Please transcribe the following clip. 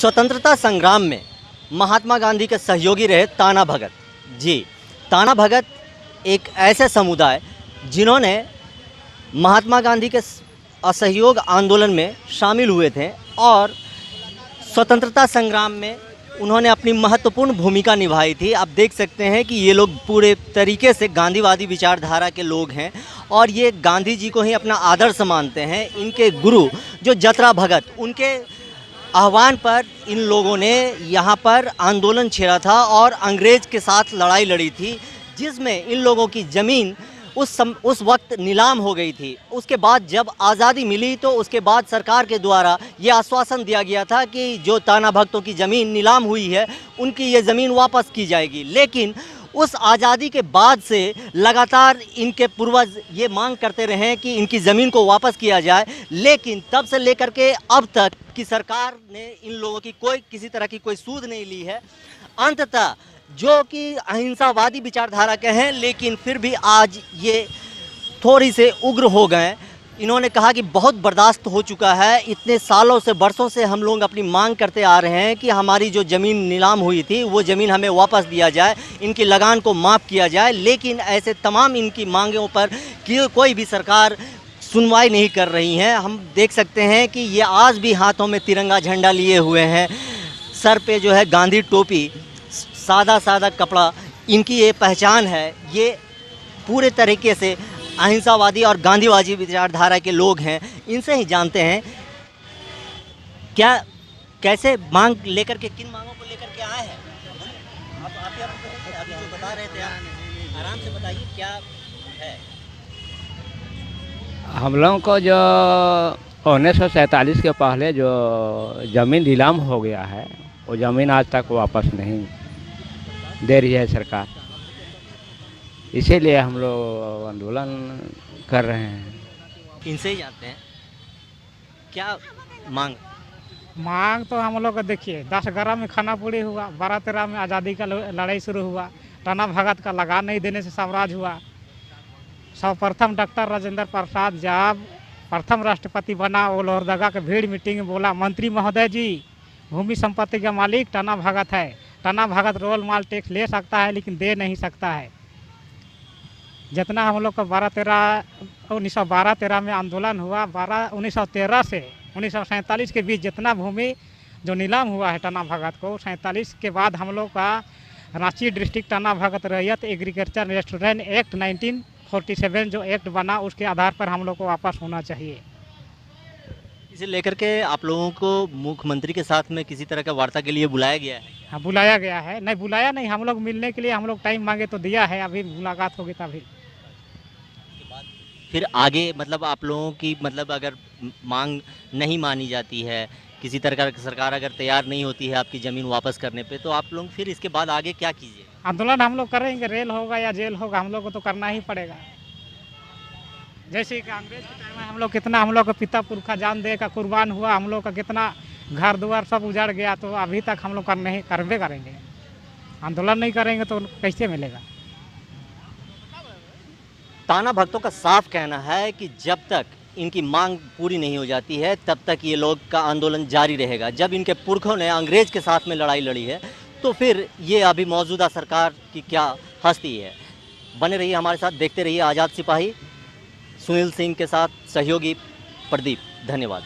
स्वतंत्रता संग्राम में महात्मा गांधी के सहयोगी रहे ताना भगत जी। ताना भगत एक ऐसे समुदाय जिन्होंने महात्मा गांधी के असहयोग आंदोलन में शामिल हुए थे और स्वतंत्रता संग्राम में उन्होंने अपनी महत्वपूर्ण भूमिका निभाई थी। आप देख सकते हैं कि ये लोग पूरे तरीके से गांधीवादी विचारधारा के लोग हैं और ये गांधी जी को ही अपना आदर्श मानते हैं। इनके गुरु जो जतरा भगत, उनके आह्वान पर इन लोगों ने यहाँ पर आंदोलन छेड़ा था और अंग्रेज़ के साथ लड़ाई लड़ी थी, जिसमें इन लोगों की ज़मीन उस वक्त नीलाम हो गई थी। उसके बाद जब आज़ादी मिली तो उसके बाद सरकार के द्वारा ये आश्वासन दिया गया था कि जो ताना भक्तों की ज़मीन नीलाम हुई है उनकी ये ज़मीन वापस की जाएगी। लेकिन उस आज़ादी के बाद से लगातार इनके पूर्वज ये मांग करते रहे कि इनकी ज़मीन को वापस किया जाए, लेकिन तब से लेकर के अब तक की सरकार ने इन लोगों की किसी तरह की कोई सूद नहीं ली है। अंततः जो कि अहिंसावादी विचारधारा के हैं, लेकिन फिर भी आज ये थोड़ी से उग्र हो गए। इन्होंने कहा कि बहुत बर्दाश्त हो चुका है, इतने सालों से बरसों से हम लोग अपनी मांग करते आ रहे हैं कि हमारी जो ज़मीन नीलाम हुई थी वो ज़मीन हमें वापस दिया जाए, इनकी लगान को माफ़ किया जाए। लेकिन ऐसे तमाम इनकी मांगों पर कोई भी सरकार सुनवाई नहीं कर रही है। हम देख सकते हैं कि ये आज भी हाथों में तिरंगा झंडा लिए हुए हैं, सर पे जो है गांधी टोपी, सादा सादा कपड़ा, इनकी ये पहचान है। ये पूरे तरीके से अहिंसावादी और गांधीवादी विचारधारा के लोग हैं। इनसे ही जानते हैं क्या कैसे मांग लेकर के, किन मांगों को लेकर के आए हैं। आप अभी जो बता रहे थे, आप आराम से बताइए क्या है। हम लोगों को जो 1947 के पहले जो ज़मीन नीलाम हो गया है वो ज़मीन आज तक वापस नहीं दे रही है सरकार, इसीलिए हम लोग आंदोलन कर रहे हैं। इनसे ही जानते हैं क्या मांग तो हम लोग को देखिए 10-11 में खाना पूरी हुआ, 12-13 में आज़ादी का लड़ाई शुरू हुआ, ताना भगत का लगान नहीं देने से साम्राज्य हुआ। सर्वप्रथम डॉक्टर राजेंद्र प्रसाद जब प्रथम राष्ट्रपति बना, वो लोहरदगा के भीड़ मीटिंग में बोला, मंत्री महोदय जी, भूमि संपत्ति का मालिक ताना भगत है, ताना भगत रोल माल टैक्स ले सकता है लेकिन दे नहीं सकता है। जितना हम लोग का 1912-13 में आंदोलन हुआ, 1913 से 1947 के बीच जितना भूमि जो नीलाम हुआ है ताना भगत को, 47 के बाद हम लोग का रांची डिस्ट्रिक्ट ताना भगत रैयत एग्रीकल्चर रेस्टोरेंट एक्ट 1947 जो एक्ट बना, उसके आधार पर हम लोग को वापस होना चाहिए। इसे लेकर के आप लोगों को मुख्यमंत्री के साथ में किसी तरह का वार्ता के लिए बुलाया गया है? हाँ, बुलाया गया है। नहीं बुलाया नहीं, हम लोग मिलने के लिए हम लोग टाइम मांगे तो दिया है, अभी मुलाकात होगी तभी। फिर आगे मतलब आप लोगों की मतलब अगर मांग नहीं मानी जाती है, किसी तरह का सरकार अगर तैयार नहीं होती है आपकी ज़मीन वापस करने पे, तो आप लोग फिर इसके बाद आगे क्या कीजिए? आंदोलन हम लोग करेंगे, रेल होगा या जेल होगा, हम लोग को तो करना ही पड़ेगा। जैसे कि अंग्रेज के टाइम में हम लोग कितना, हम लोग का पिता पुरखा जान दे का कुर्बान हुआ, हम लोग का कितना घर द्वार सब उजाड़ गया, तो अभी तक हम लोग करबे करेंगे। आंदोलन नहीं करेंगे तो कैसे मिलेगा। ताना भक्तों का साफ कहना है कि जब तक इनकी मांग पूरी नहीं हो जाती है तब तक ये लोग का आंदोलन जारी रहेगा। जब इनके पुरखों ने अंग्रेज़ के साथ में लड़ाई लड़ी है तो फिर ये अभी मौजूदा सरकार की क्या हस्ती है। बने रहिए हमारे साथ, देखते रहिए आज़ाद सिपाही। सुनील सिंह के साथ सहयोगी प्रदीप। धन्यवाद।